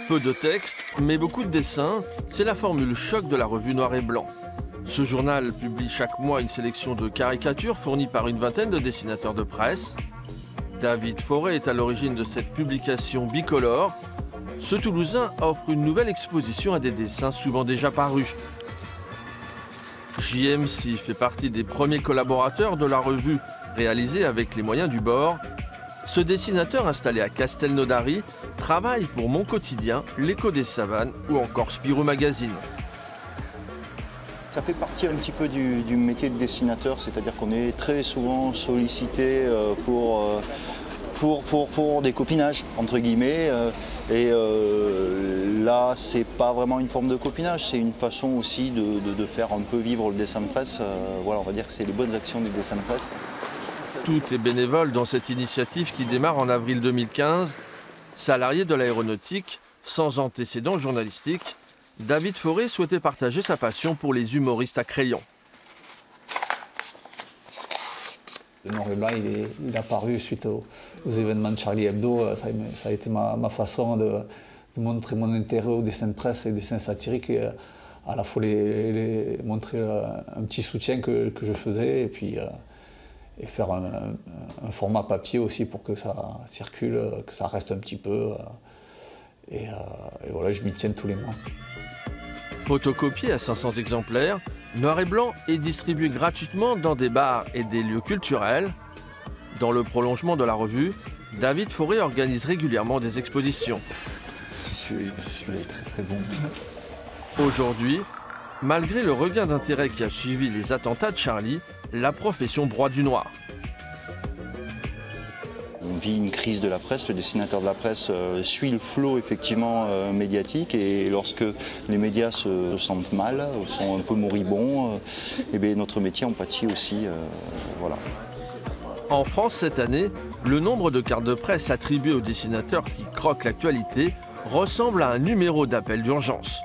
Peu de texte, mais beaucoup de dessins, c'est la formule choc de la revue Noir et Blanc. Ce journal publie chaque mois une sélection de caricatures fournies par une vingtaine de dessinateurs de presse. David Forêt est à l'origine de cette publication bicolore. Ce Toulousain offre une nouvelle exposition à des dessins souvent déjà parus. JMC fait partie des premiers collaborateurs de la revue, réalisée avec les moyens du bord. Ce dessinateur installé à Castelnaudary travaille pour Mon Quotidien, L'Écho des Savanes ou encore Spirou Magazine. Ça fait partie un petit peu du métier de dessinateur, c'est-à-dire qu'on est très souvent sollicité pour des copinages, entre guillemets. Là, c'est pas vraiment une forme de copinage, c'est une façon aussi de faire un peu vivre le dessin de presse. Voilà, on va dire que c'est les bonnes actions du dessin de presse. Tout est bénévole dans cette initiative qui démarre en avril 2015. Salarié de l'aéronautique, sans antécédent journalistique, David Forêt souhaitait partager sa passion pour les humoristes à crayon. Le noir et blanc, il est apparu suite aux événements de Charlie Hebdo. Ça a été ma façon de montrer mon intérêt au dessin de presse et dessin satirique, et à la fois montrer un petit soutien que je faisais, et puis et faire un format papier aussi pour que ça circule, que ça reste un petit peu. Et voilà, je m'y tiens tous les mois. Photocopié à 500 exemplaires, Noir et Blanc est distribué gratuitement dans des bars et des lieux culturels. Dans le prolongement de la revue, David Forêt organise régulièrement des expositions. Celui-là est très très bon. Aujourd'hui, malgré le regain d'intérêt qui a suivi les attentats de Charlie, la profession broie du noir. On vit une crise de la presse, le dessinateur de la presse suit le flot effectivement médiatique, et lorsque les médias se sentent mal, sont un peu moribonds, et bien notre métier en pâtit aussi. Voilà. En France cette année, le nombre de cartes de presse attribuées aux dessinateurs qui croquent l'actualité ressemble à un numéro d'appel d'urgence.